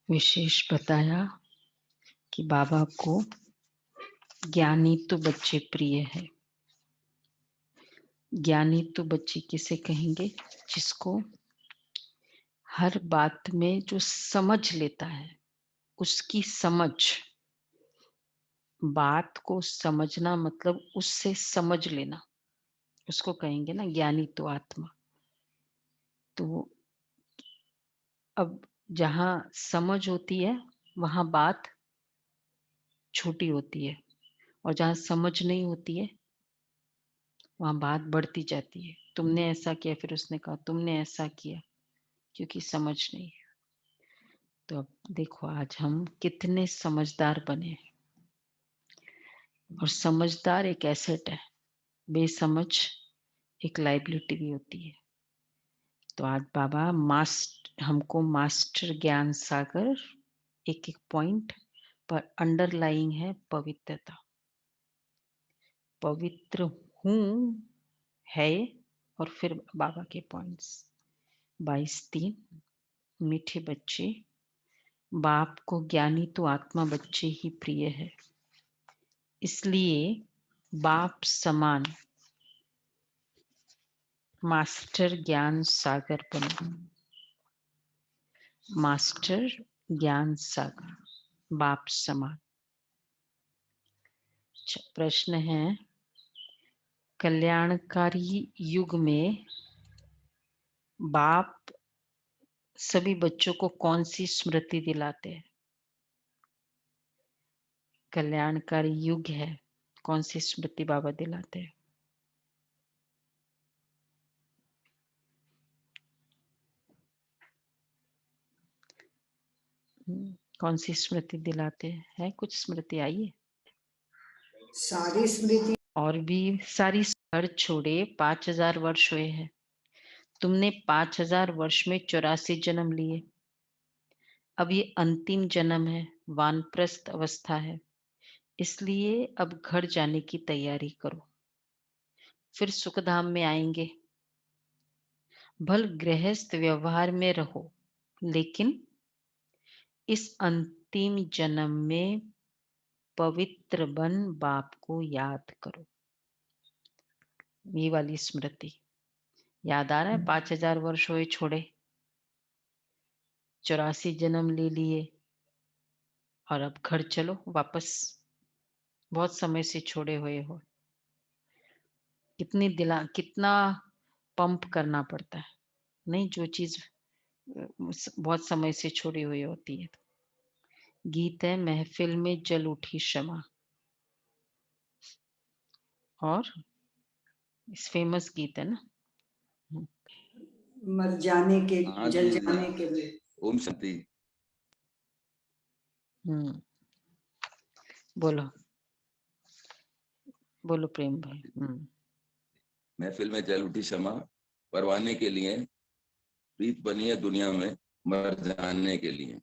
विशेष बताया कि बाबा को ज्ञानी तो बच्चे प्रिय है। ज्ञानी तो बच्चे किसे कहेंगे? जिसको हर बात में जो समझ लेता है, उसकी समझ, बात को समझना मतलब उससे समझ लेना, उसको कहेंगे ना ज्ञानी तो आत्मा। तो अब जहाँ समझ होती है वहां बात छोटी होती है, और जहाँ समझ नहीं होती है वहां बात बढ़ती जाती है। तुमने ऐसा किया, फिर उसने कहा तुमने ऐसा किया, क्योंकि समझ नहीं है। तो अब देखो आज हम कितने समझदार बने हैं। और समझदार एक एसेट है, बेसमझ एक लायबिलिटी भी होती है। तो आज बाबा हमको मास्टर ज्ञान सागर एक एक पॉइंट पर अंडरलाइंग है पवित्रता। पवित्र हूं है, और फिर बाबा के पॉइंट्स 22-3। मीठे बच्चे, बाप को ज्ञानी तो आत्मा बच्चे ही प्रिय है, इसलिए बाप समान मास्टर ज्ञान सागर बनो। मास्टर ज्ञान सागर, बाप समान। प्रश्न है, कल्याणकारी युग में बाप सभी बच्चों को कौन सी स्मृति दिलाते हैं? कल्याणकारी युग है, कौन सी स्मृति बाबा दिलाते हैं? कौन सी स्मृति दिलाते हैं? कुछ स्मृति आई है? सारी स्मृति और भी सारी। घर छोड़े 5000 वर्ष हुए हैं। तुमने 5000 वर्ष में 84 जन्म लिए। अब ये अंतिम जन्म है, वानप्रस्थ अवस्था है, इसलिए अब घर जाने की तैयारी करो, फिर सुखधाम में आएंगे। भल गृहस्थ व्यवहार में रहो, लेकिन इस अंतिम जन्म में पवित्र बन बाप को याद करो। ये वाली स्मृति याद आ रहा है? 5000 वर्ष हुए छोड़े, 84 जन्म ले लिए, और अब घर चलो वापस। बहुत समय से छोड़े हुए हो। कितना पंप करना पड़ता है, नहीं? जो चीज बहुत समय से छोड़ी हुई होती है। गीत है, महफिल में जल उठी क्षमा, और इस फेमस गीत है ना, मर जाने के, जल जाने के लिए। ओम शांति। बोलो बोलो प्रेम भाई। महफिल में जल उठी क्षमा, परवाने के लिए प्रीत बनी है दुनिया में, मर जाने के लिए।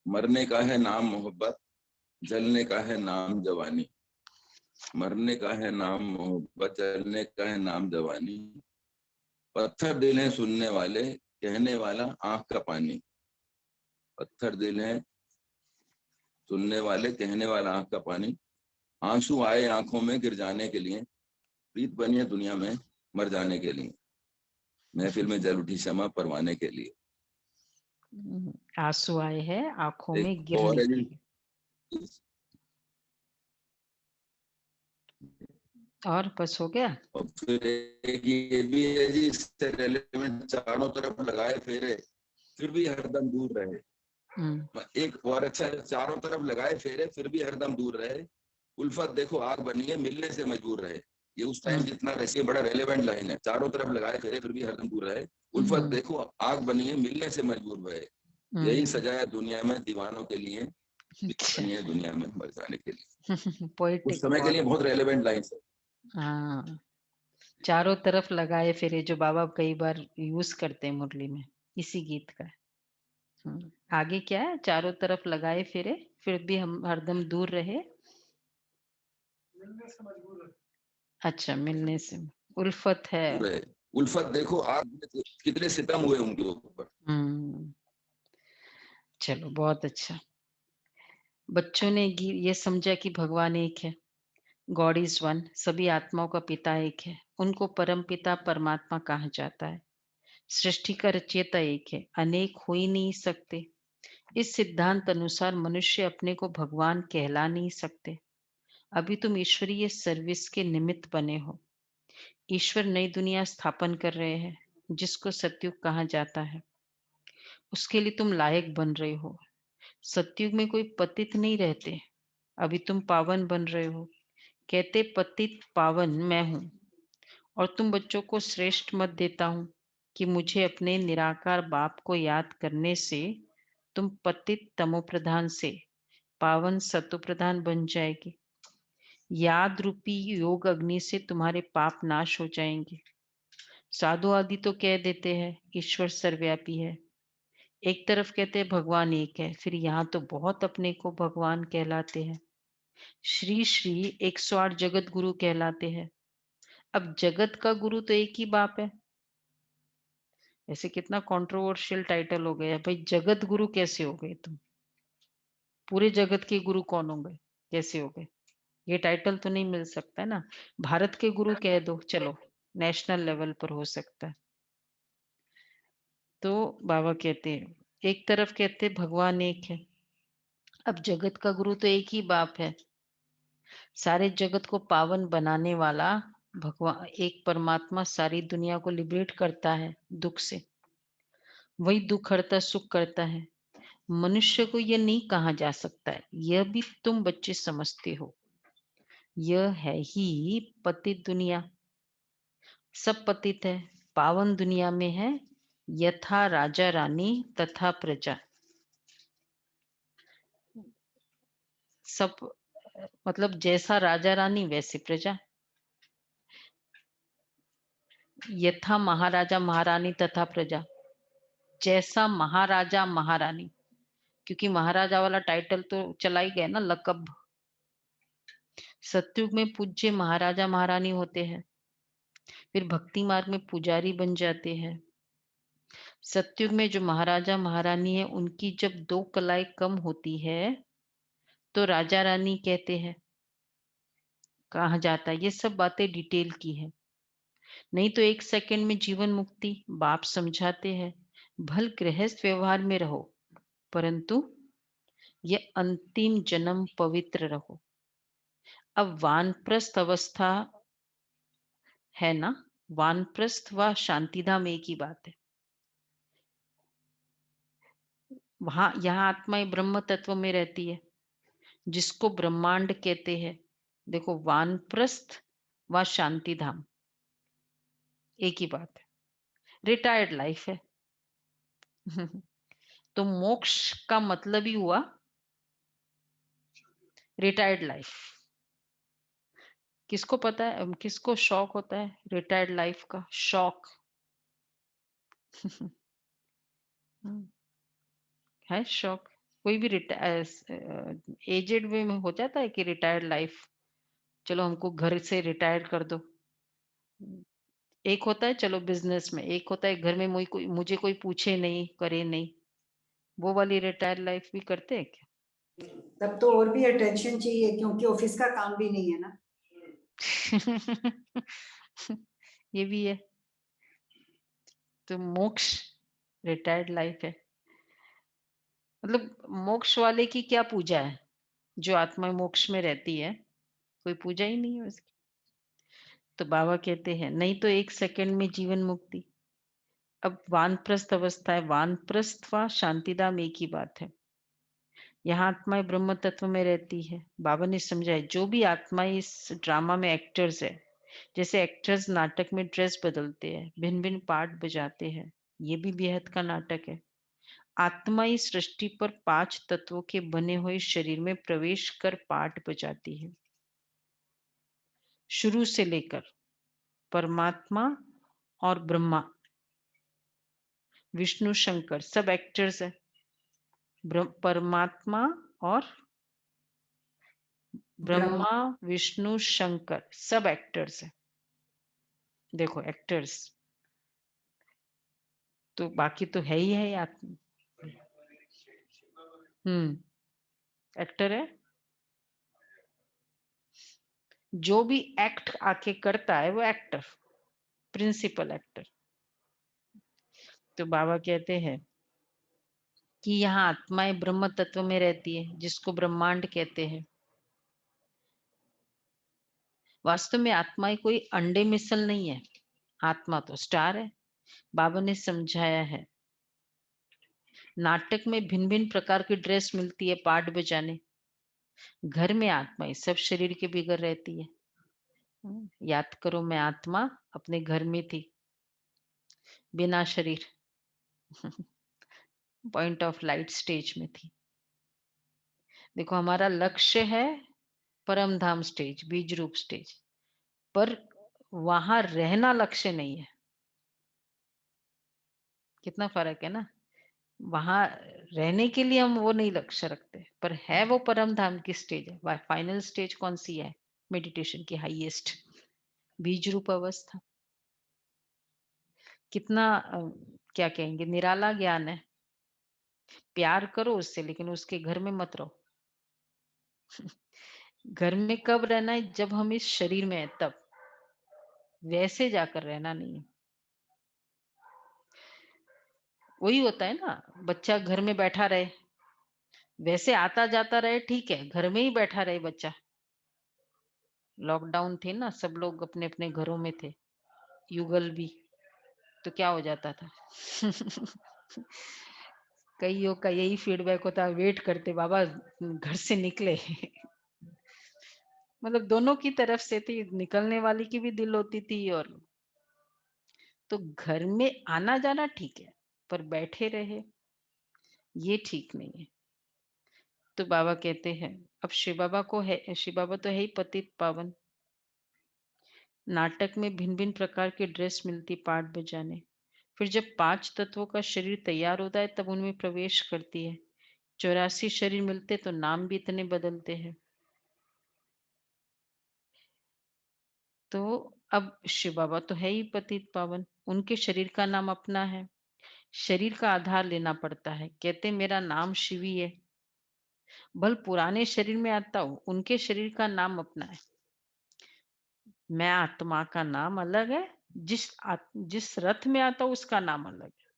मरने का है नाम मोहब्बत, जलने का है नाम जवानी। मरने का है नाम मोहब्बत, जलने का है नाम जवानी। पत्थर दिल है सुनने वाले, कहने वाला आंख का पानी। पत्थर दिल है सुनने वाले, कहने वाला आंख का पानी। आंसू आए आंखों में गिर जाने के लिए, प्रीत बनी है दुनिया में, मर जाने के लिए। महफिल में जल उठी क्षमा, परवाने के लिए। आंसू आए हैं आंखों में और गिरने के लिए। और बस हो गया। और फिर एक ये भी है जी, इससे रेलेवेंट, चारों तरफ लगाए फेरे फिर भी हरदम दूर रहे। एक और अच्छा है, चारों तरफ लगाए फेरे फिर भी हरदम दूर रहे। उल्फत देखो आग बनी है, मिलने से मजबूर रहे। ये उस टाइम जितना वैसे बड़ा रेलेवेंट लाइन है। चारों तरफ लगाए फेरे फिर भी हरदम दूर रहे। उल्फत देखो आग बनी है, मिलने से मजबूर रहे। यही सजाया दुनिया में दीवानों के लिए, बनी है दुनिया में मर जाने के लिए। उस समय के लिए बहुत रेलेवेंट लाइन है। हाँ, चारों तरफ लगाए फिरे, जो बाबा कई बार यूज करते हैं मुरली में, इसी गीत का। आगे क्या है? चारों तरफ लगाए फिरे फिर भी हम हरदम दूर रहे। मिलने से मजबूर है। अच्छा, मिलने से उल्फत है। उल्फत देखो आग, कितने सितम हुए उनके ऊपर। चलो बहुत अच्छा। बच्चों ने ये समझा कि भगवान एक है, गॉड इज वन, सभी आत्माओं का पिता एक है, उनको परम पिता परमात्मा कहा जाता है। सृष्टि का रचयिता एक है, अनेक हो ही नहीं सकते। इस सिद्धांत अनुसार मनुष्य अपने को भगवान कहला नहीं सकते। अभी तुम ईश्वरीय सर्विस के निमित्त बने हो। ईश्वर नई दुनिया स्थापन कर रहे हैं, जिसको सतयुग कहा जाता है। उसके लिए तुम लायक बन रहे हो। सतयुग में कोई पतित नहीं रहते, अभी तुम पावन बन रहे हो। कहते पतित पावन मैं हूं, और तुम बच्चों को श्रेष्ठ मत देता हूं कि मुझे अपने निराकार बाप को याद करने से तुम पतित तमोप्रधान से पावन सतोप्रधान बन जाएगी। याद रूपी योग अग्नि से तुम्हारे पाप नाश हो जाएंगे। साधु आदि तो कह देते हैं ईश्वर सर्वव्यापी है, एक तरफ कहते हैं भगवान एक है, फिर यहाँ तो बहुत अपने को भगवान कहलाते हैं। श्री श्री 108 जगत गुरु कहलाते हैं। अब जगत का गुरु तो एक ही बाप है। ऐसे कितना कंट्रोवर्शियल टाइटल हो गया भाई, जगत गुरु कैसे हो गए तुम? पूरे जगत के गुरु कौन हो गए, कैसे हो गए? ये टाइटल तो नहीं मिल सकता है ना। भारत के गुरु कह दो, चलो नेशनल लेवल पर हो सकता है। तो बाबा कहते हैं एक तरफ कहते हैं भगवान एक है, अब जगत का गुरु तो एक ही बाप है। सारे जगत को पावन बनाने वाला भगवान एक परमात्मा सारी दुनिया को लिबरेट करता है दुख से, वही दुख हरता सुख करता है। मनुष्य को यह नहीं कहा जा सकता है, यह भी तुम बच्चे समझते हो। यह है ही पतित दुनिया, सब पतित है। पावन दुनिया में है यथा राजा रानी तथा प्रजा, सब मतलब जैसा राजा रानी वैसे प्रजा, यथा महाराजा महारानी तथा प्रजा, जैसा महाराजा महारानी, क्योंकि महाराजा वाला टाइटल तो चला ही गया ना, लकब। सतयुग में पूज्य महाराजा महारानी होते हैं, फिर भक्ति मार्ग में पुजारी बन जाते हैं। सतयुग में जो महाराजा महारानी है उनकी जब 2 कलाएं कम होती है तो राजा रानी कहते हैं, कहा जाता है। ये सब बातें डिटेल की है, नहीं तो 1 सेकंड में जीवन मुक्ति बाप समझाते हैं। भल गृहस्थ व्यवहार में रहो, परंतु ये अंतिम जन्म पवित्र रहो। अब वानप्रस्थ अवस्था है ना, वानप्रस्थ व शांतिधाम एक ही बात है। वहां यहाँ आत्मा ब्रह्म तत्व में रहती है, जिसको ब्रह्मांड कहते हैं। देखो वानप्रस्थ व शांतिधाम एक ही बात है, रिटायर्ड लाइफ है। तो मोक्ष का मतलब ही हुआ रिटायर्ड लाइफ। किसको पता है, किसको शौक होता है रिटायर्ड लाइफ का शौक? है शौक? कोई भी एजेड में हो जाता है कि रिटायर्ड लाइफ, चलो हमको घर से रिटायर कर दो। एक होता है चलो बिजनेस में, एक होता है घर में मुझे कोई पूछे नहीं करे नहीं, वो वाली रिटायर लाइफ भी करते हैं क्या? तब तो और भी अटेंशन चाहिए, क्योंकि ऑफिस का काम भी नहीं है ना। ये भी है। तो मोक्ष रिटायर्ड लाइफ है, मतलब मोक्ष वाले की क्या पूजा है? जो आत्मा मोक्ष में रहती है कोई पूजा ही नहीं है उसकी। तो बाबा कहते हैं नहीं तो 1 सेकंड में जीवन मुक्ति। अब वानप्रस्थ अवस्था है, वानप्रस्थ व शांतिधाम एक ही बात है। यहाँ आत्माएं ब्रह्म तत्व में रहती है। बाबा ने समझाया जो भी आत्माएं इस ड्रामा में एक्टर्स है, जैसे एक्टर्स नाटक में ड्रेस बदलते हैं, भिन्न भिन्न पार्ट बजाते हैं, ये भी बेहद का नाटक है। आत्मा इस सृष्टि पर 5 तत्वों के बने हुए शरीर में प्रवेश कर पार्ट बजाती है। शुरू से लेकर परमात्मा और ब्रह्मा विष्णु शंकर सब एक्टर्स है। परमात्मा और ब्रह्मा विष्णु शंकर सब एक्टर्स है। देखो एक्टर्स तो बाकी तो है ही है आत्मा। एक्टर है। जो भी एक्ट आके करता है वो एक्टर, प्रिंसिपल एक्टर। तो बाबा कहते हैं कि यहाँ आत्माएं ब्रह्म तत्व में रहती है, जिसको ब्रह्मांड कहते हैं। वास्तव में आत्माएं कोई अंडे मिसल नहीं है, आत्मा तो स्टार है। बाबा ने समझाया है, नाटक में भिन्न भिन्न प्रकार की ड्रेस मिलती है पार्ट बजाने, घर में आत्माएं सब शरीर के बिगड़ रहती है। याद करो, मैं आत्मा अपने घर में थी, बिना शरीर, पॉइंट ऑफ लाइट स्टेज में थी। देखो, हमारा लक्ष्य है परम धाम स्टेज, बीज रूप स्टेज, पर वहां रहना लक्ष्य नहीं है। कितना फर्क है ना। वहां रहने के लिए हम वो नहीं लक्ष्य रखते, पर है वो परम धाम की स्टेज है। फाइनल स्टेज कौन सी है? मेडिटेशन की हाईएस्ट बीज रूप अवस्था। कितना क्या कहेंगे, निराला ज्ञान है। प्यार करो उससे, लेकिन उसके घर में मत रहो। घर में कब रहना है? जब हम इस शरीर में है तब, वैसे जाकर रहना नहीं है। वही होता है ना, बच्चा घर में बैठा रहे, वैसे आता जाता रहे, ठीक है, घर में ही बैठा रहे बच्चा। लॉकडाउन थे ना, सब लोग अपने अपने घरों में थे, युगल भी, तो क्या हो जाता था? कईयों का यही फीडबैक होता, वेट करते बाबा घर से निकले। मतलब दोनों की तरफ से थी, निकलने वाली की भी दिल होती थी। और तो घर में आना जाना ठीक है, पर बैठे रहे ये ठीक नहीं है। तो बाबा कहते हैं, अब शिव बाबा को है, शिव बाबा तो है ही पतित पावन। नाटक में भिन्न भिन्न प्रकार की ड्रेस मिलती पाठ बजाने, फिर जब 5 तत्वों का शरीर तैयार होता है तब उनमें प्रवेश करती है। 84 शरीर मिलते तो नाम भी इतने बदलते हैं। तो अब शिव बाबा तो है ही पतित पावन, उनके शरीर का नाम अपना है। शरीर का आधार लेना पड़ता है। कहते मेरा नाम शिवी है, भल पुराने शरीर में आता हूं, उनके शरीर का नाम अपना है। मैं आत्मा का नाम अलग है, जिस रथ में आता हूं उसका नाम अलग है।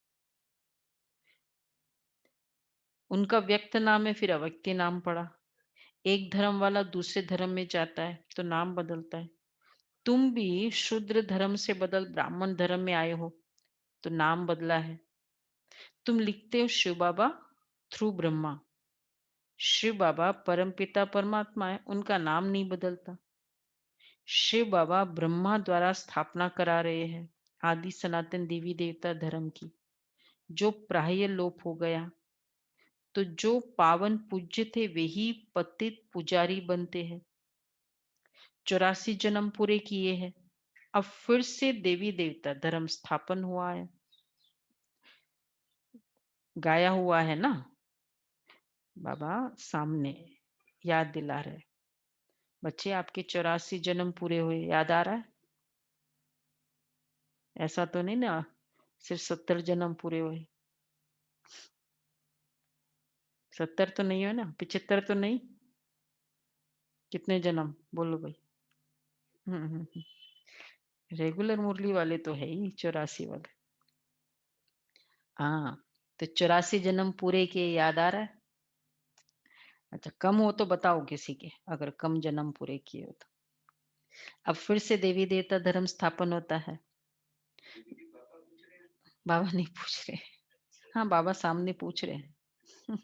उनका व्यक्त नाम है, फिर अव्यक्ति नाम पड़ा। एक धर्म वाला दूसरे धर्म में जाता है तो नाम बदलता है। तुम भी शूद्र धर्म से बदल ब्राह्मण धर्म में आए हो तो नाम बदला है। तुम लिखते हो शिव बाबा थ्रू ब्रह्मा, शिव बाबा परमपिता परमात्मा है, उनका नाम नहीं बदलता। शिव बाबा ब्रह्मा द्वारा स्थापना करा रहे हैं आदि सनातन देवी देवता धर्म की, जो प्राय लोप हो गया। तो जो पावन पूज्य थे वे ही पतित पुजारी बनते हैं। 84 जन्म पूरे किए हैं, अब फिर से देवी देवता धर्म स्थापन हुआ है। गाया हुआ है ना, बाबा सामने याद दिला रहे। बच्चे आपके 84 जन्म पूरे हुए, याद आ रहा है? ऐसा तो नहीं ना सिर्फ 70 जन्म पूरे हुए? 70 तो नहीं है ना, 75 तो नहीं? कितने जन्म बोलो भाई? रेगुलर मुरली वाले तो है ही 84 वाले। हाँ, तो 84 जन्म पूरे किए, याद आ रहा है? अच्छा, कम हो तो बताओ किसी के, अगर कम जन्म पूरे किए हो तो। अब फिर से देवी देवता धर्म स्थापन होता है। बाबा नहीं पूछ रहे। हाँ, बाबा सामने पूछ रहे हैं।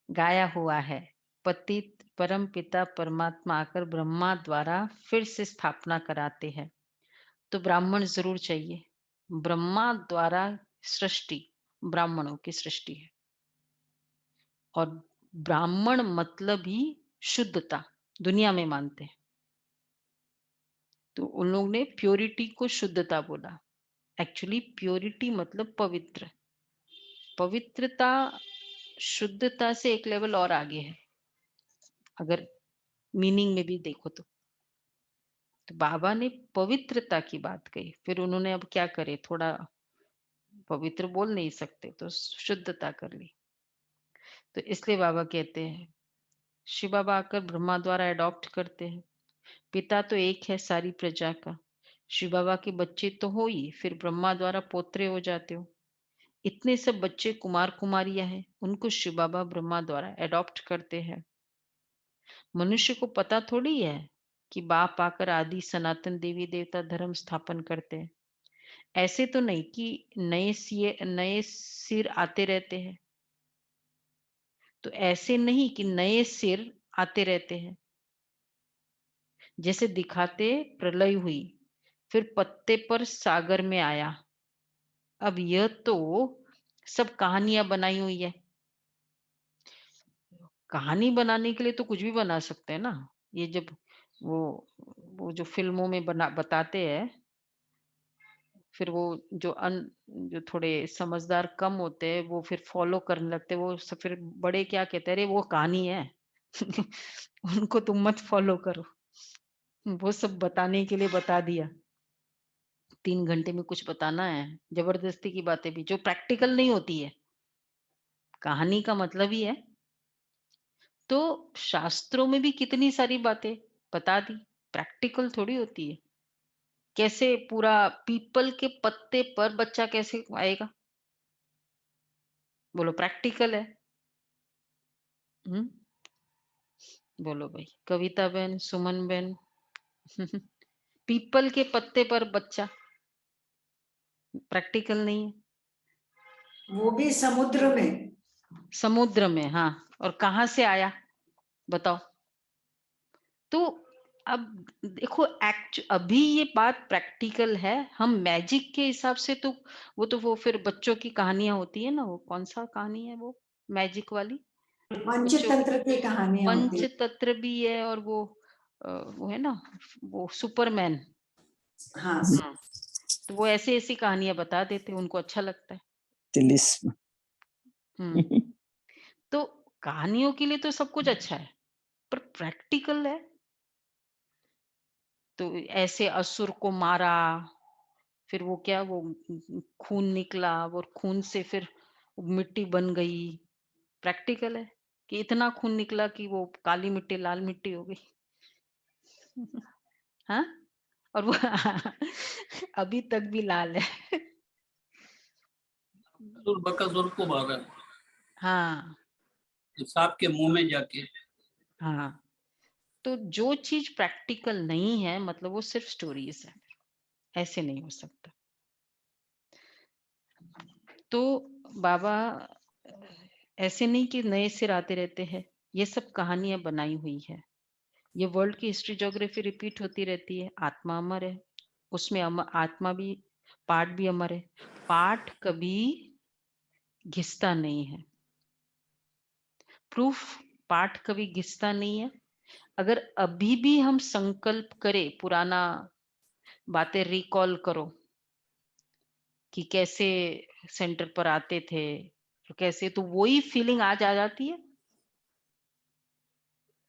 गाया हुआ है, पतित परम पिता परमात्मा आकर ब्रह्मा द्वारा फिर से स्थापना कराते हैं। तो ब्राह्मण जरूर चाहिए। ब्रह्मा द्वारा सृष्टि ब्राह्मणों की सृष्टि है, और ब्राह्मण मतलब ही शुद्धता दुनिया में मानते हैं। तो उन लोगों ने प्योरिटी को शुद्धता बोला। एक्चुअली प्योरिटी मतलब पवित्र, पवित्रता शुद्धता से एक लेवल और आगे है, अगर मीनिंग में भी देखो तो बाबा ने पवित्रता की बात कही, फिर उन्होंने अब क्या करे, थोड़ा पवित्र बोल नहीं सकते तो शुद्धता कर ली। तो इसलिए बाबा कहते हैं, शिव बाबा आकर ब्रह्मा द्वारा अडॉप्ट करते हैं। पिता तो एक है सारी प्रजा का, शिव बाबा के बच्चे तो हो ही, फिर ब्रह्मा द्वारा पोत्रे हो जाते हो। इतने सब बच्चे कुमार कुमारियां हैं, उनको शिव बाबा ब्रह्मा द्वारा अडॉप्ट करते हैं। मनुष्य को पता थोड़ी है कि बाप आकर आदि सनातन देवी देवता धर्म स्थापन करते हैं। ऐसे तो नहीं कि नए सिर आते रहते हैं। तो ऐसे नहीं कि नए सिर आते रहते हैं। जैसे दिखाते प्रलय हुई, फिर पत्ते पर सागर में आया। अब यह तो सब कहानियां बनाई हुई है। कहानी बनाने के लिए तो कुछ भी बना सकते हैं ना। ये जब वो जो फिल्मों में बताते हैं, फिर वो जो थोड़े समझदार कम होते हैं वो फिर फॉलो करने लगते हैं। वो सब फिर बड़े क्या कहते हैं, अरे वो कहानी है उनको तुम मत फॉलो करो। वो सब बताने के लिए बता दिया। 3 घंटे में कुछ बताना है, जबरदस्ती की बातें भी जो प्रैक्टिकल नहीं होती है। कहानी का मतलब ही है। तो शास्त्रों में भी कितनी सारी बातें बता दी, प्रैक्टिकल थोड़ी होती है। कैसे पूरा पीपल के पत्ते पर बच्चा कैसे आएगा? बोलो प्रैक्टिकल है। बोलो भाई, कविता बहन, सुमन बहन पीपल के पत्ते पर बच्चा प्रैक्टिकल नहीं है। वो भी समुद्र में। समुद्र में, हाँ। और कहाँ से आया बताओ? तो अब देखो, अभी ये बात प्रैक्टिकल है। हम मैजिक के हिसाब से तो वो फिर बच्चों की कहानियां होती है ना। वो कौन सा कहानी है वो मैजिक वाली? बच्चों की पंचतंत्र की कहानियां होती है। पंचतंत्र भी है, और वो है ना, वो सुपरमैन। हाँ। तो वो ऐसी ऐसी कहानियां बता देते, उनको अच्छा लगता है। तिलिस्म। तो कहानियों के लिए तो सब कुछ अच्छा है, पर प्रैक्टिकल है। तो ऐसे असुर को मारा, फिर वो क्या, वो खून निकला, और खून से फिर मिट्टी बन गई। प्रैक्टिकल है कि इतना खून निकला कि वो काली मिट्टी लाल मिट्टी हो गई हाँ। और वो अभी तक भी लाल है बकासुर को मारा हाँ सांप के मुंह में जाके। हाँ। तो जो चीज प्रैक्टिकल नहीं है, मतलब वो सिर्फ स्टोरीज है, ऐसे नहीं हो सकता। तो बाबा ऐसे नहीं कि नए सिर आते रहते हैं, ये सब कहानियां बनाई हुई है। ये वर्ल्ड की हिस्ट्री ज्योग्राफी रिपीट होती रहती है। आत्मा अमर है, उसमें आत्मा भी, पार्ट भी अमर है। पार्ट कभी घिसता नहीं है। प्रूफ, पार्ट कभी घिसता नहीं है। अगर अभी भी हम संकल्प करें, पुराना बातें रिकॉल करो कि कैसे सेंटर पर आते थे, तो कैसे, तो वही फीलिंग आज आ जाती है।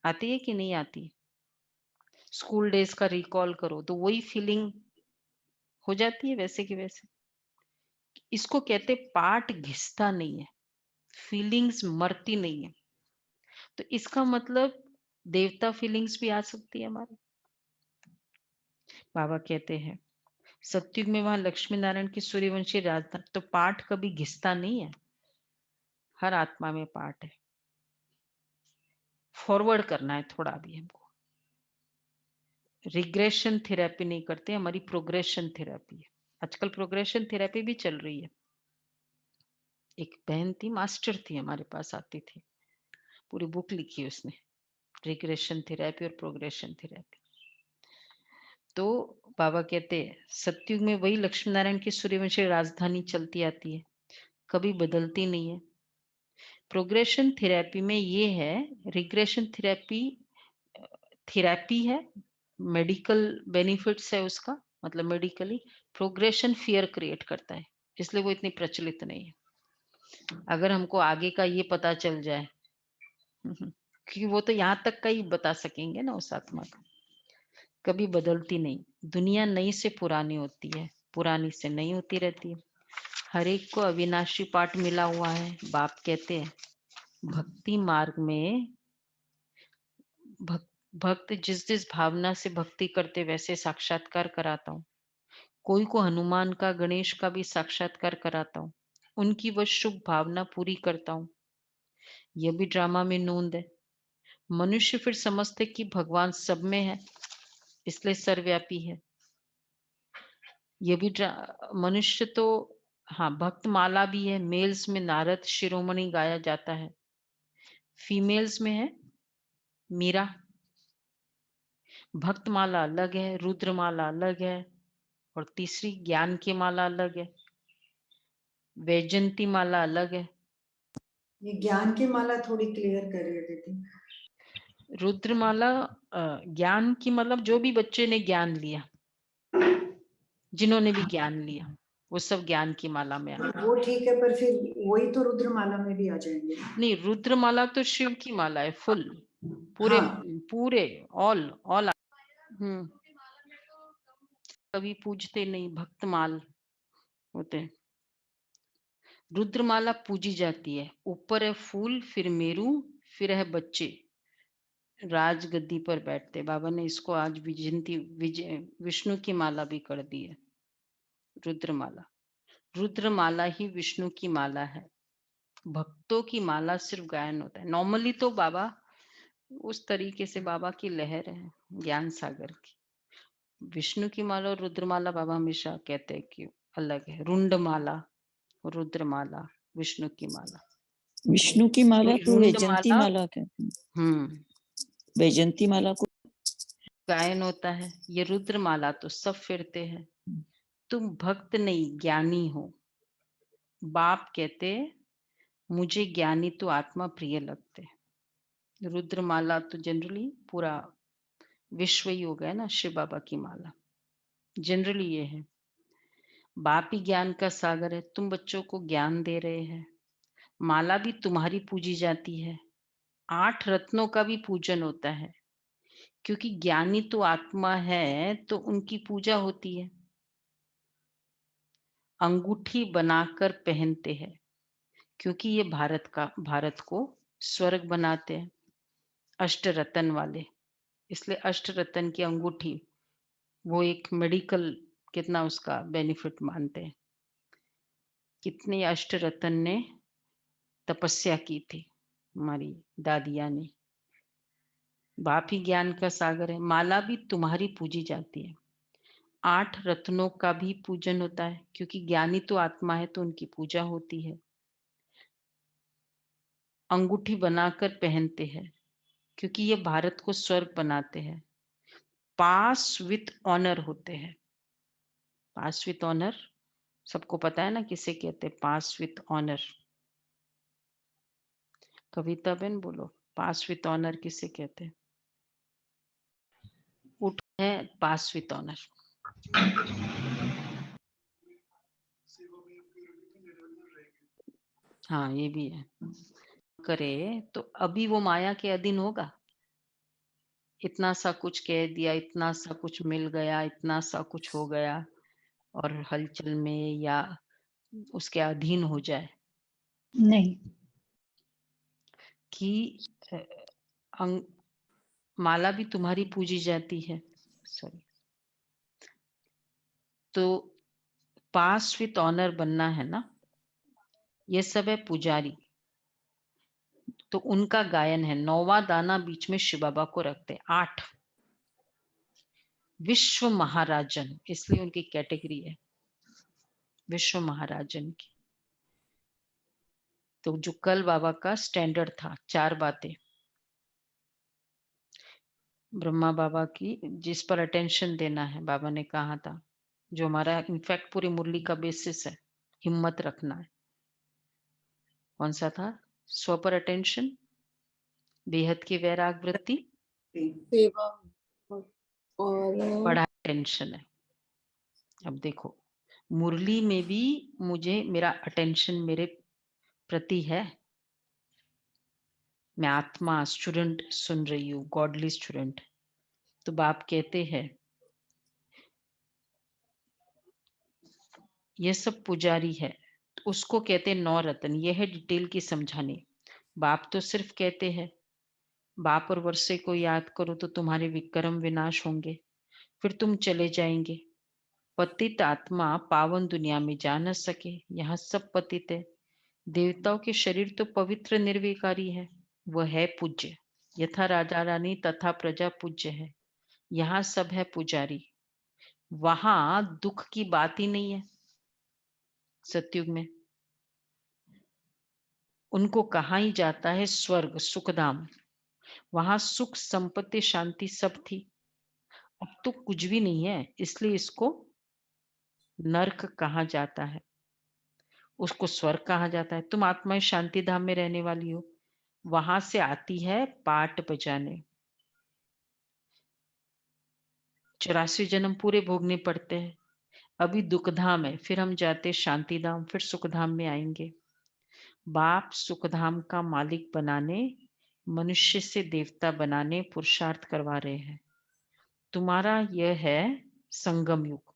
आती है कि नहीं आती? स्कूल डेज का रिकॉल करो तो वही फीलिंग हो जाती है वैसे की वैसे। इसको कहते पार्ट घिसता नहीं है, फीलिंग्स मरती नहीं है। तो इसका मतलब देवता फीलिंग्स भी आ सकती है हमारी। बाबा कहते हैं सतयुग में वहां लक्ष्मी नारायण की सूर्यवंशी राजधानी, तो पार्ट कभी घिसता नहीं है। हर आत्मा में पार्ट है। फॉरवर्ड करना है थोड़ा भी हमको। रिग्रेशन थेरेपी नहीं करते, हमारी प्रोग्रेशन थेरेपी है। आजकल प्रोग्रेशन थेरेपी भी चल रही है। एक बहन थी, मास्टर थी, हमारे पास आती थी, पूरी बुक लिखी उसने, रिग्रेशन थेरेपी और प्रोग्रेशन थेरेपी। तो बाबा कहते हैं सतयुग में वही लक्ष्मी नारायण की सूर्यवंशी राजधानी चलती आती है, कभी बदलती नहीं है। प्रोग्रेशन थेरेपी में ये है, रिग्रेशन थेरेपी है, मेडिकल बेनिफिट्स है उसका, मतलब मेडिकली। प्रोग्रेशन फियर क्रिएट करता है, इसलिए वो इतनी प्रचलित नहीं है। अगर हमको आगे का ये पता चल जाए क्योंकि वो तो यहाँ तक का ही बता सकेंगे ना उस आत्मा का। कभी बदलती नहीं। दुनिया नई से पुरानी होती है, पुरानी से नई होती रहती है। हर एक को अविनाशी पाठ मिला हुआ है। बाप कहते हैं भक्ति मार्ग में भक्त जिस जिस भावना से भक्ति करते वैसे साक्षात्कार कराता हूँ। कोई को हनुमान का, गणेश का भी साक्षात्कार कराता हूँ। उनकी वह शुभ भावना पूरी करता हूँ। यह भी ड्रामा में नोंद है। मनुष्य फिर समझते कि भगवान सब में है, इसलिए सर्वव्यापी है। ये भी मनुष्य तो हाँ, भक्त माला भी है। मेल्स में नारद शिरोमणि गाया जाता है, फीमेल्स में है मीरा। भक्त माला अलग है, रुद्र माला अलग है, और तीसरी ज्ञान की माला अलग है, वैजंती माला अलग है। ये ज्ञान की माला थोड़ी क्लियर करिए दीदी। रुद्र माला ज्ञान की मतलब जो भी बच्चे ने ज्ञान लिया, जिन्होंने भी ज्ञान लिया, वो सब ज्ञान की माला में आ। वो ठीक है, पर फिर वही तो रुद्र माला में भी आ जाएंगे। नहीं, रुद्र माला तो शिव की माला है, फुल पूरे हाँ। पूरे ऑल। कभी पूजते नहीं, भक्तमाल होते हैं। रुद्रमाला पूजी जाती है। ऊपर है फूल, फिर मेरू, फिर है बच्चे राज गद्दी पर बैठते। बाबा ने इसको आज विष्णु की माला भी कर दी है। रुद्रमाला, रुद्रमाला ही विष्णु की माला है। भक्तों की माला सिर्फ गायन होता है। नॉर्मली तो बाबा उस तरीके से बाबा की लहर है ज्ञान सागर की। विष्णु की माला और रुद्रमाला बाबा हमेशा कहते हैं कि अलग है। रुंडमाला, रुद्रमाला, विष्णु की माला। विष्णु की माला तो वैजंती माला कहते हैं। वैजंती माला को गायन होता है। ये रुद्र माला तो सब फिरते हैं। तुम भक्त नहीं ज्ञानी हो। बाप कहते मुझे ज्ञानी तो आत्मा प्रिय लगते। रुद्र माला तो जनरली पूरा विश्व ही हो गया ना, शिव बाबा की माला जनरली ये है। बाप ही ज्ञान का सागर है। तुम बच्चों को ज्ञान दे रहे हैं। माला भी तुम्हारी पूजी जाती है। 8 रत्नों का भी पूजन होता है, क्योंकि ज्ञानी तो आत्मा है तो उनकी पूजा होती है। अंगूठी बनाकर पहनते हैं, क्योंकि ये भारत को स्वर्ग बनाते हैं। अष्ट रतन वाले, इसलिए अष्ट रतन की अंगूठी, वो एक मेडिकल कितना उसका बेनिफिट मानते हैं। कितने अष्ट रतन ने तपस्या की थी हमारी दादिया ने। बाप ही ज्ञान का सागर है। माला भी तुम्हारी पूजी जाती है। 8 रत्नों का भी पूजन होता है, क्योंकि ज्ञानी तो आत्मा है तो उनकी पूजा होती है। अंगूठी बनाकर पहनते हैं, क्योंकि ये भारत को स्वर्ग बनाते हैं। पास विथ ऑनर होते हैं। पास विथ ऑनर सबको पता है ना किसे कहते हैं? पास विथ ऑनर। कविता बहन बोलो, पास विथ ऑनर किसे कहते हैं? उठ है पास विथ ऑनर। हाँ, ये भी है। करे तो अभी वो माया के अधीन होगा। इतना सा कुछ कह दिया, इतना सा कुछ मिल गया, इतना सा कुछ हो गया, और हलचल में या उसके अधीन हो जाए नहीं। कि माला भी तुम्हारी पूजी जाती है। सॉरी, तो पास विथ ऑनर बनना है ना, ये सब है पुजारी। तो उनका गायन है। 9वां दाना बीच में शिव बाबा को रखते हैं। 8 विश्व महाराजन, इसलिए उनकी कैटेगरी है विश्व महाराजन की। तो जो कल बाबा का स्टैंडर्ड था, 4 बातें ब्रह्मा बाबा की, जिस पर अटेंशन देना है बाबा ने कहा था, जो हमारा इनफैक्ट पूरी मुरली का बेसिस है, हिम्मत रखना है। कौन सा था? स्व पर अटेंशन, बेहद की वैराग वृत्ति, सेवा और बड़ा अटेंशन है। अब देखो, मुरली में भी मुझे मेरा अटेंशन मेरे प्रति है। मैं आत्मा स्टूडेंट सुन रही हूँ, गॉडली स्टूडेंट। तो बाप कहते हैं ये सब पुजारी है, तो उसको कहते हैं 9 रत्न। ये है डिटेल की समझाने। बाप तो सिर्फ कहते हैं बाप और वर्षे को याद करो तो तुम्हारे विक्रम विनाश होंगे, फिर तुम चले जाएंगे। पतित आत्मा पावन दुनिया में जा न सके, यहाँ सब पतित है। देवताओं के शरीर तो पवित्र निर्विकारी है, वह है पूज्य। यथा राजा रानी तथा प्रजा पूज्य है, यहाँ सब है पुजारी। वहां दुख की बात ही नहीं है। सतयुग में उनको कहा ही जाता है स्वर्ग सुखधाम, वहां सुख संपत्ति शांति सब थी। अब तो कुछ भी नहीं है, इसलिए इसको नरक कहा जाता है, उसको स्वर्ग कहा जाता है। तुम आत्मा शांति धाम में रहने वाली हो, वहां से आती है पाठ बजाने। 84 जन्म पूरे भोगने पड़ते हैं। अभी दुखधाम है, फिर हम जाते शांति धाम, फिर सुखधाम में आएंगे। बाप सुखधाम का मालिक बनाने, मनुष्य से देवता बनाने पुरुषार्थ करवा रहे हैं। तुम्हारा यह है संगम युग।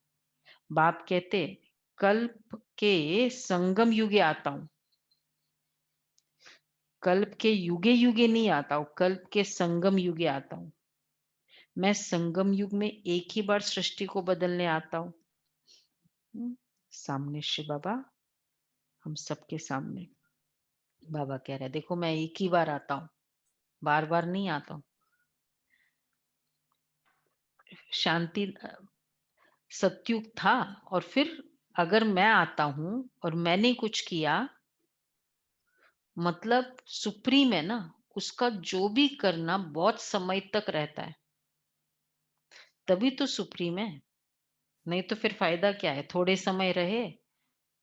बाप कहते कल्प के संगम युगे आता हूं, कल्प के युगे युगे नहीं आता हूं, कल्प के संगम युगे आता हूं। मैं संगम युग में एक ही बार सृष्टि को बदलने आता हूं। सामने शिव बाबा, हम सबके सामने बाबा कह रहे हैं देखो मैं एक ही बार आता हूं, बार बार नहीं आता हूं। शांति सतयुग था, और फिर अगर मैं आता हूं और मैंने कुछ किया, मतलब सुप्रीम है ना, उसका जो भी करना बहुत समय तक रहता है, तभी तो सुप्रीम है। नहीं तो फिर फायदा क्या है, थोड़े समय रहे,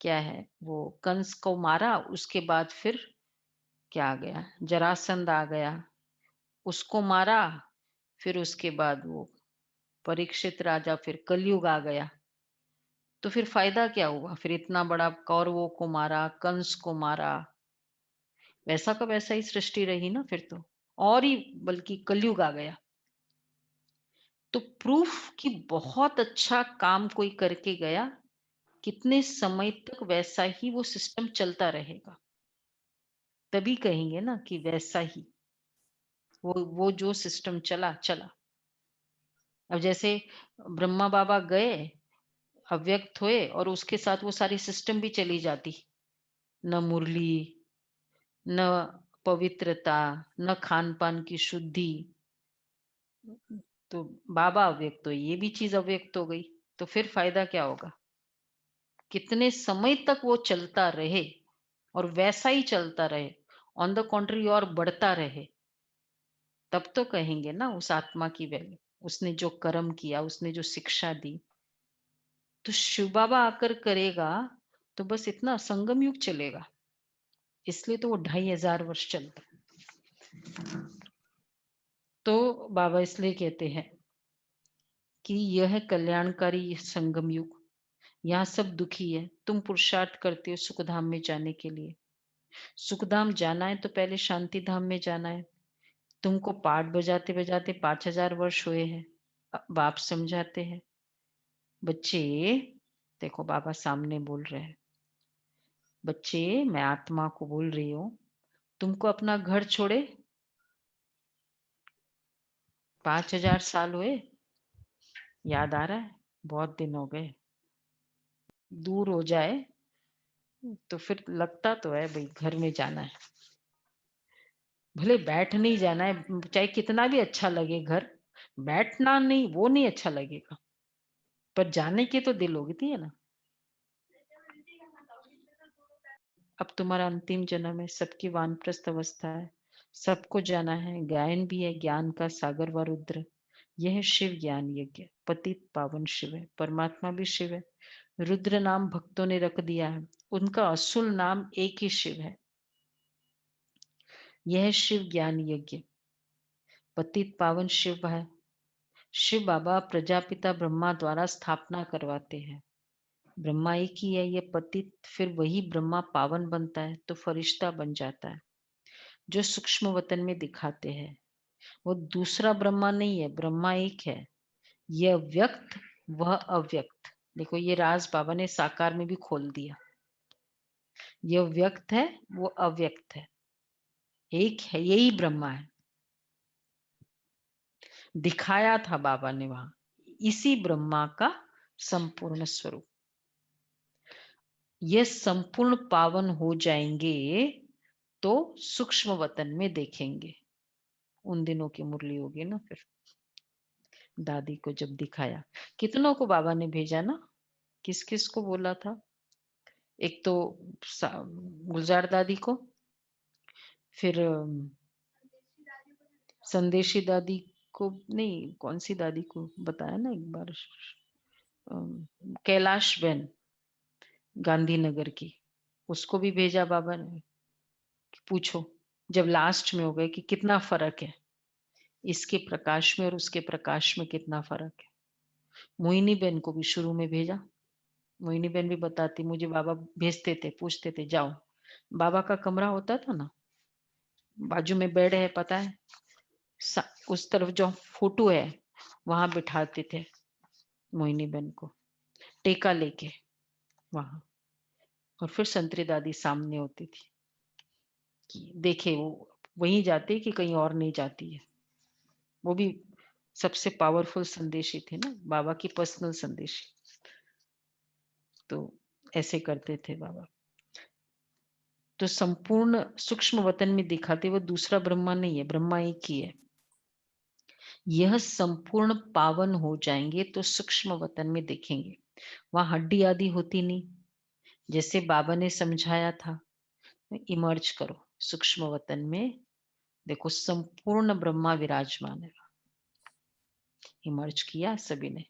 क्या है वो कंस को मारा, उसके बाद फिर क्या आ गया, जरासंध आ गया, उसको मारा, फिर उसके बाद वो परीक्षित राजा, फिर कलयुग आ गया। तो फिर फायदा क्या हुआ, फिर इतना बड़ा कौरवों को मारा, कंस को मारा, वैसा का वैसा ही सृष्टि रही ना फिर तो, और ही बल्कि कलयुग आ गया। तो प्रूफ कि बहुत अच्छा काम कोई करके गया, कितने समय तक वैसा ही वो सिस्टम चलता रहेगा, तभी कहेंगे ना कि वैसा ही वो जो सिस्टम चला चला। अब जैसे ब्रह्मा बाबा गए, अव्यक्त हुए, और उसके साथ वो सारी सिस्टम भी चली जाती, न मुरली, न पवित्रता, न खान पान की शुद्धि, तो बाबा अव्यक्त हो, ये भी चीज अव्यक्त हो गई, तो फिर फायदा क्या होगा। कितने समय तक वो चलता रहे और वैसा ही चलता रहे, ऑन द कॉन्ट्री और बढ़ता रहे, तब तो कहेंगे ना उस आत्मा की वैल्यू, उसने जो कर्म किया, उसने जो शिक्षा दी। तो शिव बाबा आकर करेगा तो बस इतना संगम युग चलेगा, इसलिए तो वो 2500 वर्ष चलता। तो बाबा इसलिए कहते हैं कि यह है कल्याणकारी संगम युग, यहाँ सब दुखी है, तुम पुरुषार्थ करते हो सुखधाम में जाने के लिए। सुखधाम जाना है तो पहले शांति धाम में जाना है। तुमको पाठ बजाते बजाते 5000 वर्ष हुए हैं। बाप समझाते हैं बच्चे, देखो बाबा सामने बोल रहे हैं, बच्चे मैं आत्मा को बोल रही हूँ, तुमको अपना घर छोड़े 5000 साल हुए, याद आ रहा है, बहुत दिन हो गए। दूर हो जाए तो फिर लगता तो है भाई घर में जाना है, भले बैठ नहीं जाना है, चाहे कितना भी अच्छा लगे घर, बैठना नहीं, वो नहीं अच्छा लगेगा, पर जाने की तो दिल होती है ना। अब तुम्हारा अंतिम जन्म है, सबकी वानप्रस्थ अवस्था है, सबको जाना है, गायन भी है ज्ञान का सागर व रुद्र। यह शिव ज्ञान यज्ञ, पतित पावन शिव है, परमात्मा भी शिव है। रुद्र नाम भक्तों ने रख दिया है, उनका असुल नाम एक ही शिव है। यह शिव ज्ञान यज्ञ, पतित पावन शिव है। शिव बाबा प्रजापिता ब्रह्मा द्वारा स्थापना करवाते हैं। ब्रह्मा एक ही है, ये पतित, फिर वही ब्रह्मा पावन बनता है तो फरिश्ता बन जाता है, जो सूक्ष्म वतन में दिखाते हैं। वो दूसरा ब्रह्मा नहीं है, ब्रह्मा एक है, यह व्यक्त वह अव्यक्त। देखो ये राज बाबा ने साकार में भी खोल दिया, यह व्यक्त है वो अव्यक्त है। एक है, यही ब्रह्मा है। दिखाया था बाबा ने वहां, इसी ब्रह्मा का संपूर्ण स्वरूप। ये संपूर्ण पावन हो जाएंगे तो सूक्ष्म वतन में देखेंगे। उन दिनों की मुरली होगी ना। फिर दादी को जब दिखाया, कितनों को बाबा ने भेजा ना, किस किस को बोला था? एक तो गुलजार दादी को, फिर संदेशी दादी को, नहीं कौन सी दादी को बताया ना एक बार, कैलाश बहन गांधीनगर की, उसको भी भेजा बाबा ने कि पूछो। जब लास्ट में हो गए कि कितना फर्क है इसके प्रकाश में और उसके प्रकाश में, कितना फर्क है। मोहिनी बहन को भी शुरू में भेजा। मोहिनी बहन भी बताती, मुझे बाबा भेजते थे, पूछते थे जाओ। बाबा का कमरा होता था ना, बाजू में बेड है, पता है, उस तरफ जो फोटो है वहां बिठाते थे मोहिनी बहन को टेका लेके वहां, और फिर संतरी दादी सामने होती थी कि देखे वो वहीं जाते कि कहीं और नहीं जाती है। वो भी सबसे पावरफुल संदेशी थे ना, बाबा की पर्सनल संदेशी। तो ऐसे करते थे बाबा। तो संपूर्ण सूक्ष्म वतन में दिखाते वो दूसरा ब्रह्मा नहीं है, ब्रह्मा एक ही है। यह संपूर्ण पावन हो जाएंगे तो सूक्ष्म वतन में देखेंगे। वहां हड्डी आदि होती नहीं, जैसे बाबा ने समझाया था। इमर्ज करो सूक्ष्म वतन में, देखो संपूर्ण ब्रह्मा विराजमान है। इमर्ज किया सभी ने,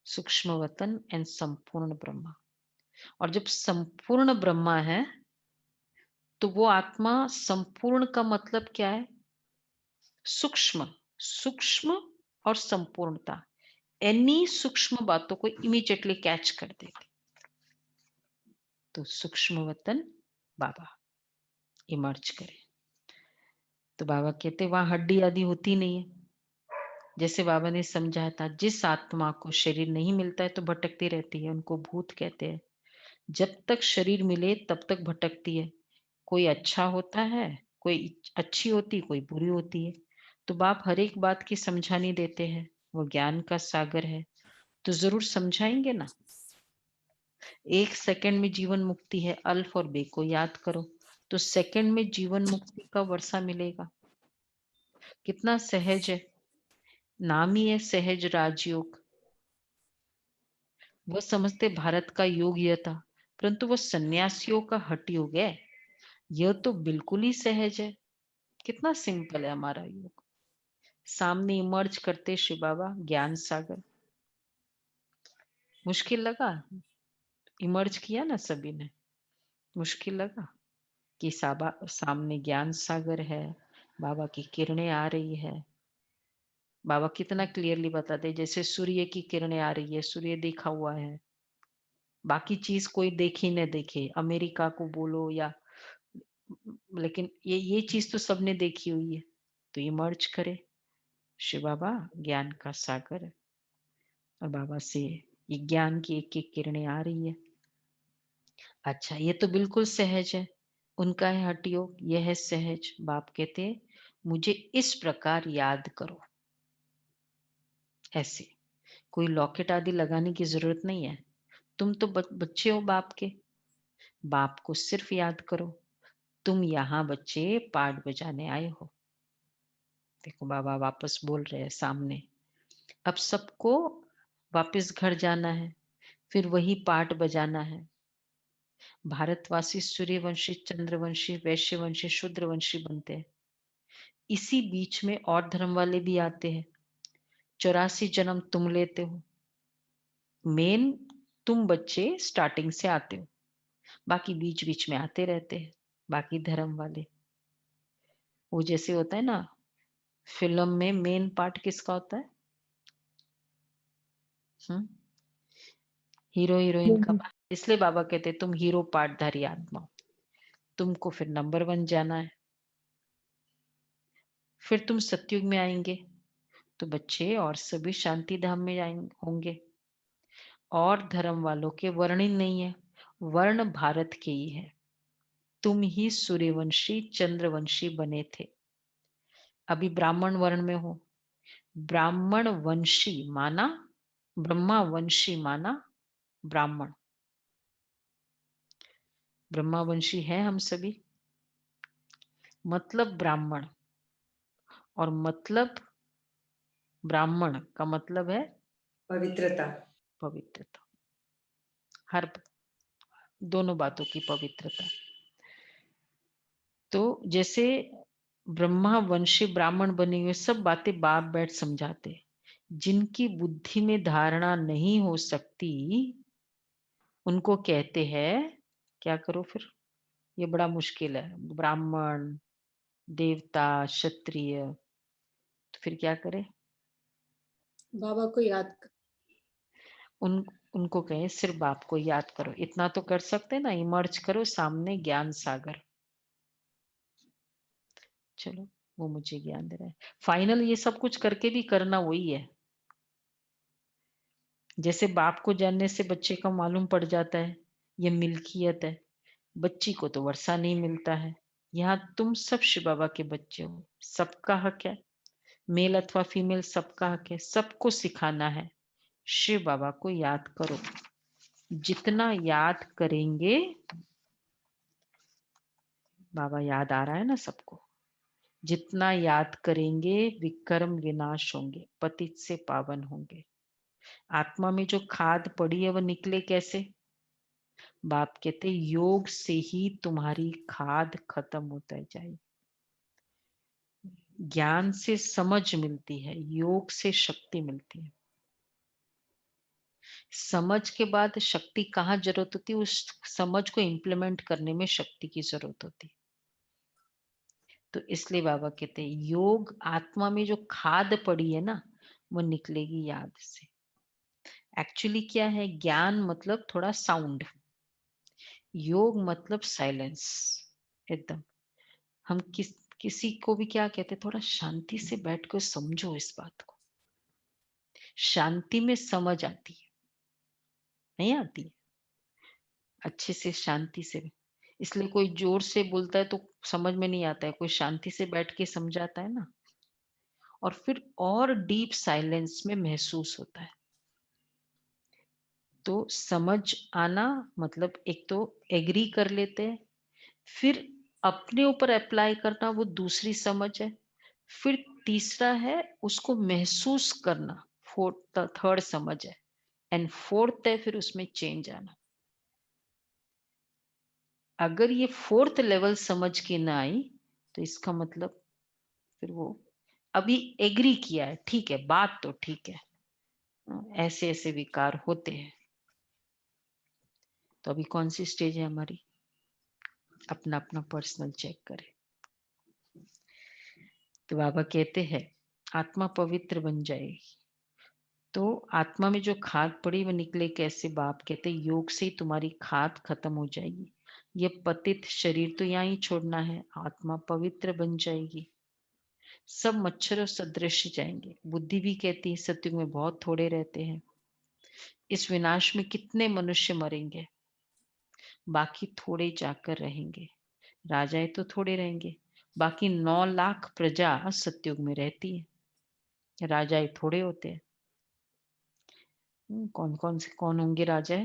सूक्ष्म वतन एंड संपूर्ण ब्रह्मा। और जब संपूर्ण ब्रह्मा है तो वो आत्मा, संपूर्ण का मतलब क्या है? सूक्ष्म, सूक्ष्म और संपूर्णता। एनी सूक्ष्म बातों को इमीडिएटली कैच कर देती। तो सूक्ष्म वतन बाबा इमर्ज करे। तो बाबा कहते वहां हड्डी आदि होती नहीं है। जैसे बाबा ने समझाया था, जिस आत्मा को शरीर नहीं मिलता है तो भटकती रहती है, उनको भूत कहते हैं। जब तक शरीर मिले तब तक भटकती है। कोई अच्छा होता है, कोई अच्छी होती, कोई बुरी होती है। तो बाप हर एक बात की समझानी देते हैं, वो ज्ञान का सागर है, तो जरूर समझाएंगे ना। 1 सेकंड में जीवन मुक्ति है, अल्फ और बे को याद करो तो सेकंड में जीवन मुक्ति का वर्षा मिलेगा। कितना सहज है, नाम ही है सहज राजयोग। वह समझते भारत का योग यह था, परंतु वह सन्यासियों का हठ योग है। यह तो बिल्कुल ही सहज है। कितना सिंपल है हमारा योग। सामने इमर्ज करते शिव बाबा ज्ञान सागर। मुश्किल लगा? इमर्ज किया ना सभी ने, मुश्किल लगा कि सामने ज्ञान सागर है, बाबा की किरणें आ रही है। बाबा कितना क्लियरली बताते, जैसे सूर्य की किरणें आ रही है, सूर्य देखा हुआ है, बाकी चीज कोई देखी न देखे, अमेरिका को बोलो या, लेकिन ये चीज तो सबने देखी हुई है। तो इमर्ज करे शिव बाबा ज्ञान का सागर है, और बाबा से ये ज्ञान की एक एक किरणें आ रही है। अच्छा, ये तो बिल्कुल सहज है, उनका है हठ योग, यह है सहज। बाप कहते हैं मुझे इस प्रकार याद करो। ऐसे कोई लॉकेट आदि लगाने की जरूरत नहीं है। तुम तो बच्चे हो बाप के, बाप को सिर्फ याद करो। तुम यहाँ बच्चे पाठ बजाने आए हो। देखो बाबा वापस बोल रहे हैं सामने। अब सबको वापस घर जाना है, फिर वही पाठ बजाना है। भारतवासी सूर्यवंशी, चंद्रवंशी, वैश्यवंशी, शूद्रवंशी बनते हैं। इसी बीच में और धर्म वाले भी आते हैं। 84 जन्म तुम लेते हो। मेन तुम बच्चे स्टार्टिंग से आते हो, बाकी बीच बीच में आते रहते हैं बाकी धर्म वाले। वो जैसे होता है ना फिल्म में, मेन पार्ट किसका होता है? हीरो हीरोइन का। इसलिए बाबा कहते तुम हीरो पार्टधारी आत्मा हो, तुमको फिर नंबर 1 जाना है। फिर तुम सतयुग में आएंगे तो बच्चे और सभी शांति धाम में होंगे। और धर्म वालों के वर्ण ही नहीं है, वर्ण भारत के ही है। तुम ही सूर्यवंशी चंद्रवंशी बने थे। अभी ब्राह्मण वर्ण में हो, ब्राह्मण वंशी माना, ब्रह्मा वंशी माना ब्राह्मण, ब्रह्मावंशी है हम सभी, मतलब ब्राह्मण, और मतलब ब्राह्मण का मतलब है पवित्रता, पवित्रता, हर दोनों बातों की पवित्रता। तो जैसे ब्रह्मा वंशी ब्राह्मण बने हुए सब बातें बाप बैठ समझाते, जिनकी बुद्धि में धारणा नहीं हो सकती उनको कहते हैं क्या करो फिर, ये बड़ा मुश्किल है, ब्राह्मण देवता क्षत्रिय, तो फिर क्या करे, बाबा को याद कर। उनको कहें सिर्फ बाप को याद करो, इतना तो कर सकते ना, इमर्ज करो सामने ज्ञान सागर। चलो वो मुझे ज्ञान दे रहा है, फाइनल ये सब कुछ करके भी करना वही है। जैसे बाप को जानने से बच्चे का मालूम पड़ जाता है ये मिल्कियत है, बच्ची को तो वर्षा नहीं मिलता है। यहाँ तुम सब शिव बाबा के बच्चे हो, सबका हक है, मेल अथवा फीमेल सबका हक है, सबको सिखाना है। शिव बाबा को याद करो, जितना याद करेंगे, बाबा याद आ रहा है ना सबको, जितना याद करेंगे विक्रम विनाश होंगे, पतित से पावन होंगे। आत्मा में जो खाद पड़ी है वो निकले कैसे, बाप कहते योग से ही तुम्हारी खाद खत्म होता जाएगी। ज्ञान से समझ मिलती है, योग से शक्ति मिलती है। समझ के बाद शक्ति कहाँ जरूरत होती है, उस समझ को इम्प्लीमेंट करने में शक्ति की जरूरत होती है। तो इसलिए बाबा कहते हैं योग, आत्मा में जो खाद पड़ी है ना वो निकलेगी याद से। एक्चुअली क्या है, ज्ञान मतलब थोड़ा साउंड, योग मतलब साइलेंस एकदम। हम किसी को भी क्या कहते, थोड़ा शांति से बैठ कर समझो इस बात को, शांति में समझ आती है, नहीं आती है अच्छे से शांति से। इसलिए कोई जोर से बोलता है तो समझ में नहीं आता है, कोई शांति से बैठ के समझाता है ना, और फिर और डीप साइलेंस में महसूस होता है। तो समझ आना मतलब एक तो एग्री कर लेते हैं, फिर अपने ऊपर अप्लाई करना वो दूसरी समझ है, फिर तीसरा है उसको महसूस करना, थर्ड समझ है, एंड फोर्थ है फिर उसमें चेंज आना। अगर ये फोर्थ लेवल समझ के ना आई तो इसका मतलब फिर वो अभी एग्री किया है, ठीक है बात तो ठीक है, ऐसे ऐसे विकार होते हैं। तो अभी कौन सी स्टेज है हमारी, अपना अपना पर्सनल चेक करें। तो बाबा कहते हैं आत्मा पवित्र बन जाएगी, तो आत्मा में जो खाद पड़ी वो निकले कैसे, बाप कहते योग से ही तुम्हारी खाद खत्म हो जाएगी, ये पतित शरीर तो यहाँ ही छोड़ना है, आत्मा पवित्र बन जाएगी, सब मच्छरों सदृश जाएंगे। बुद्धि भी कहती है सत्युग में बहुत थोड़े रहते हैं, इस विनाश में कितने मनुष्य मरेंगे, बाकी थोड़े जाकर रहेंगे, राजाएं तो थोड़े रहेंगे, बाकी 9 लाख प्रजा सत्युग में रहती है, राजाएं थोड़े होते हैं। कौन होंगे राजा,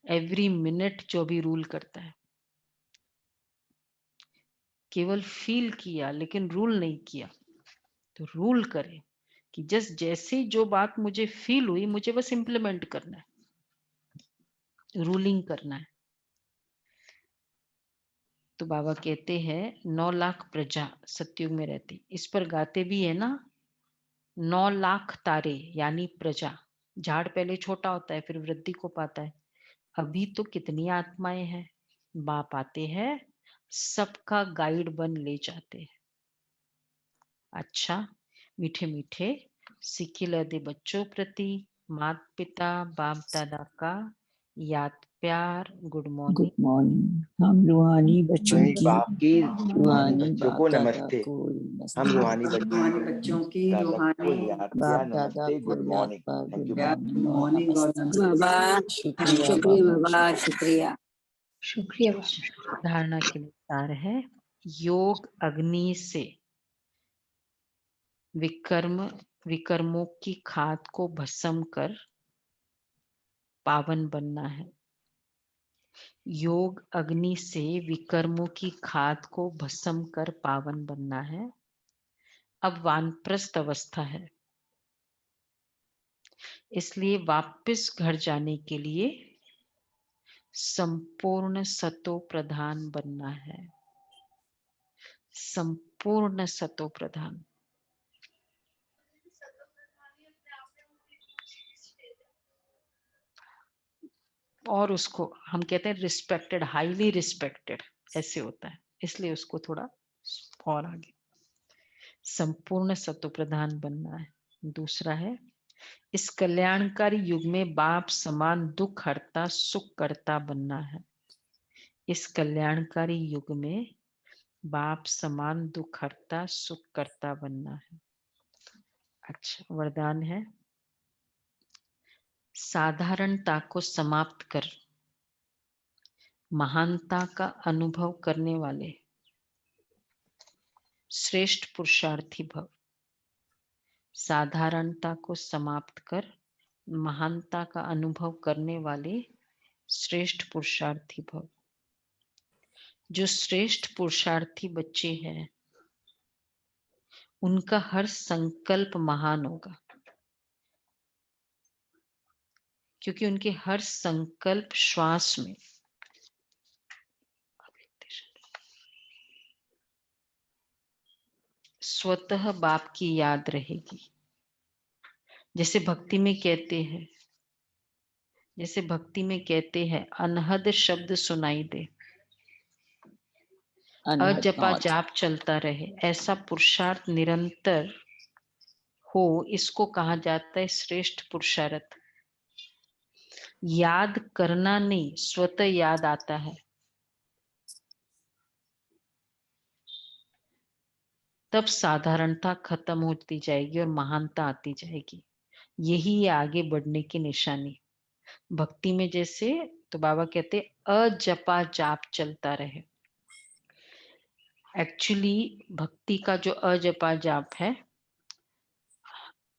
एवरी मिनट जो भी रूल करता है, केवल फील किया लेकिन रूल नहीं किया। तो रूल करे कि जैसे जो बात मुझे फील हुई मुझे बस इंप्लीमेंट करना है, रूलिंग करना है। तो बाबा कहते हैं 9 लाख प्रजा सत्युग में रहती, इस पर गाते भी है ना, 9 लाख तारे यानी प्रजा। झाड़ पहले छोटा होता है फिर वृद्धि को पाता है, अभी तो कितनी आत्माएं हैं, बाप आते हैं सबका गाइड बन ले जाते हैं। अच्छा मीठे मीठे सिक्किल दे बच्चों प्रति माता पिता बाप दादा का याद प्यार, गुड मॉर्निंग। Good morning. हम रूहानी बच्चों वही की बाप की रूहानी रूहानी बच्चों बाप को दादा नमस्ते। को हम रूहानी बच्चों की दादा को रूहानी याद बाप किया, दादा नमस्ते, को गुड याद मॉर्निंग, पर थैंक गुड यू प्यार, बाप। गुड मॉर्निंग और मॉर्निंग। बाबा शुक्रिया शुक्रिया बाबा, बाबा शुक्रिया। शुक्रिया बाबा। धारणा के लिए सार है, योग अग्नि से विकर्मों की खाद को भस्म कर पावन बनना है। योग अग्नि से विकर्मों की खाद को भस्म कर पावन बनना है। अब वानप्रस्थ अवस्था है, इसलिए वापस घर जाने के लिए संपूर्ण सतो प्रधान बनना है। संपूर्ण सतो प्रधान। और उसको हम कहते हैं रिस्पेक्टेड, हाईली रिस्पेक्टेड, ऐसे होता है, इसलिए उसको थोड़ा और आगे संपूर्ण सतो प्रधान बनना है। दूसरा है, इस कल्याणकारी युग में बाप समान दुख हरता सुख करता बनना है। इस कल्याणकारी युग में बाप समान दुख हरता सुख करता बनना है। अच्छा, वरदान है, साधारणता को समाप्त कर महानता का अनुभव करने वाले श्रेष्ठ पुरुषार्थी भव। साधारणता को समाप्त कर महानता का अनुभव करने वाले श्रेष्ठ पुरुषार्थी भव। जो श्रेष्ठ पुरुषार्थी बच्चे हैं उनका हर संकल्प महान होगा, क्योंकि उनके हर संकल्प श्वास में स्वतः बाप की याद रहेगी। जैसे भक्ति में कहते हैं अनहद शब्द सुनाई दे, अजपा जाप चलता रहे, ऐसा पुरुषार्थ निरंतर हो, इसको कहा जाता है श्रेष्ठ पुरुषार्थ। याद करना नहीं, स्वतः याद आता है, तब साधारणता खत्म होती जाएगी और महानता आती जाएगी। यही है आगे बढ़ने की निशानी। भक्ति में जैसे तो बाबा कहते अजपा जाप चलता रहे। एक्चुअली भक्ति का जो अजपा जाप है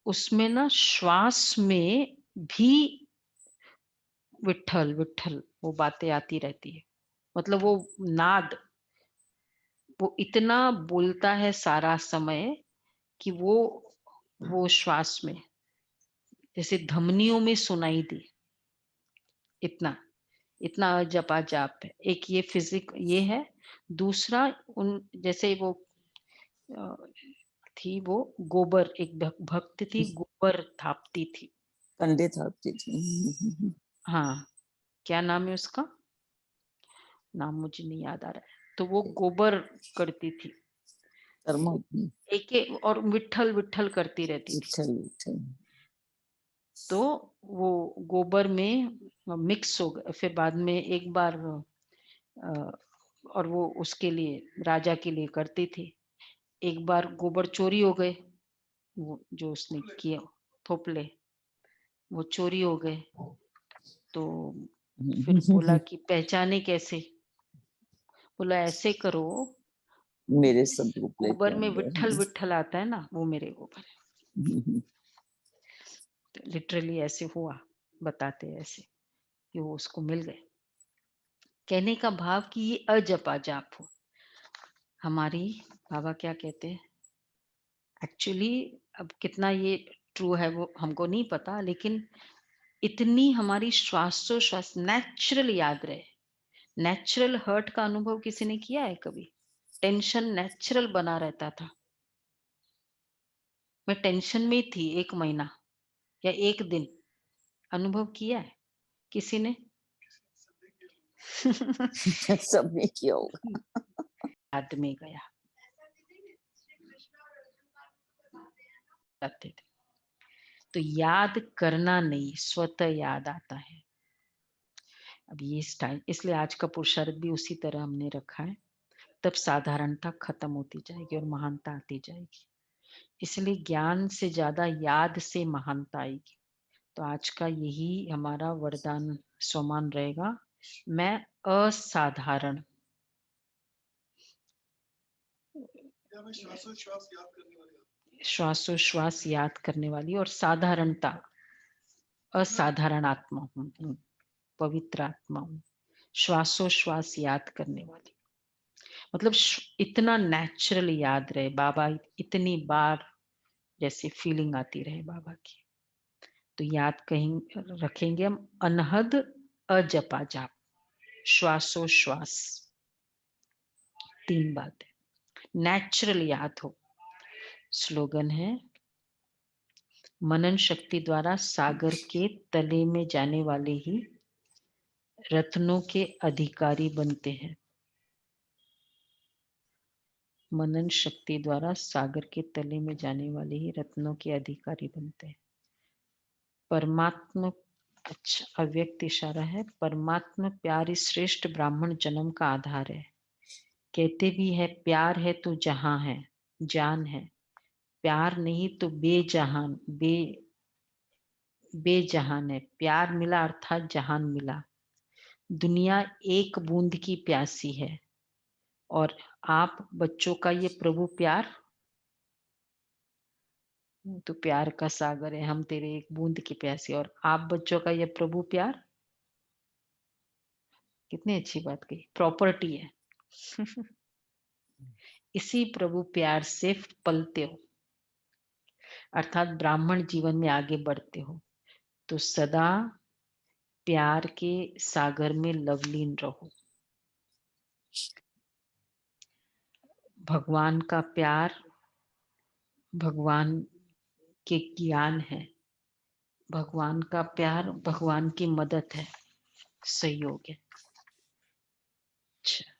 उसमें ना श्वास में भी विठल विठल वो बातें आती रहती है। मतलब वो नाद वो इतना बोलता है सारा समय कि वो श्वास में जैसे धमनियों में सुनाई दी। इतना जपा जाप है। एक ये फिजिक ये है। दूसरा उन जैसे वो थी वो गोबर, एक भक्त थी, गोबर थापती थी, कंडे थापती थी। हाँ, क्या नाम है उसका, नाम मुझे नहीं याद आ रहा है। तो वो गोबर करती थी एक और विठल विठल करती रहती थी। तो वो गोबर में मिक्स हो गए। फिर बाद में एक बार और वो उसके लिए राजा के लिए करती थी। एक बार गोबर चोरी हो गए, वो जो उसने किया थोपले वो चोरी हो गए। तो फिर बोला कि पहचाने कैसे, बोला ऐसे करो, मेरे सब गोबर में विठल विठल आता है ना, वो मेरे गोबर। लिटरली ऐसे हुआ, बताते ऐसे कि वो उसको मिल गए। कहने का भाव कि ये अजपा जाप हो हमारी। बाबा क्या कहते हैं, एक्चुअली अब कितना ये ट्रू है वो हमको नहीं पता, लेकिन इतनी हमारी श्वासोश्वास नेचुरल याद रहे। नेचुरल हर्ट का अनुभव किसी ने किया है कभी? टेंशन नेचुरल बना रहता था। मैं टेंशन में थी 1 महीना या 1 दिन, अनुभव किया है किसी ने? सबने किया होगा। याद में गया थे। तो याद करना नहीं, स्वतः याद आता है। अब ये स्टाइल, इसलिए आज का पुरुषार्थ भी उसी तरह हमने रखा है। तब साधारणता खत्म होती जाएगी और महानता आती जाएगी। इसलिए ज्ञान से ज्यादा याद से महानता आएगी। तो आज का यही हमारा वरदान स्वमान रहेगा मैं असाधारण, श्वासोश्वास याद करने वाली और साधारणता, असाधारण आत्मा हूँ, पवित्र आत्मा हूँ, श्वासोश्वास याद करने वाली। मतलब इतना नेचुरल याद रहे, बाबा इतनी बार जैसे फीलिंग आती रहे बाबा की, तो याद कहीं रखेंगे हम। अनहद अजपा जाप, श्वासोश्वास, 3 बातें नेचुरल याद हो। स्लोगन है, मनन शक्ति द्वारा सागर के तले में जाने वाले ही रत्नों के अधिकारी बनते हैं। मनन शक्ति द्वारा सागर के तले में जाने वाले ही रत्नों के अधिकारी बनते हैं। परमात्मा, अच्छा अव्यक्त इशारा है, परमात्मा प्यार इस श्रेष्ठ ब्राह्मण जन्म का आधार है। कहते भी है प्यार है तो जहां है, जान है, प्यार नहीं तो बेजहान, बेजहान है। प्यार मिला अर्थात जहान मिला। दुनिया एक बूंद की प्यासी है और आप बच्चों का ये प्रभु प्यार तो प्यार का सागर है। हम तेरे एक बूंद की प्यासी और आप बच्चों का ये प्रभु प्यार, कितनी अच्छी बात कही, प्रॉपर्टी है। इसी प्रभु प्यार से पलते हो, अर्थात ब्राह्मण जीवन में आगे बढ़ते हो, तो सदा प्यार के सागर में लवलीन रहो। भगवान का प्यार, भगवान के ज्ञान है, भगवान का प्यार भगवान की मदद है, सहयोग है। अच्छा।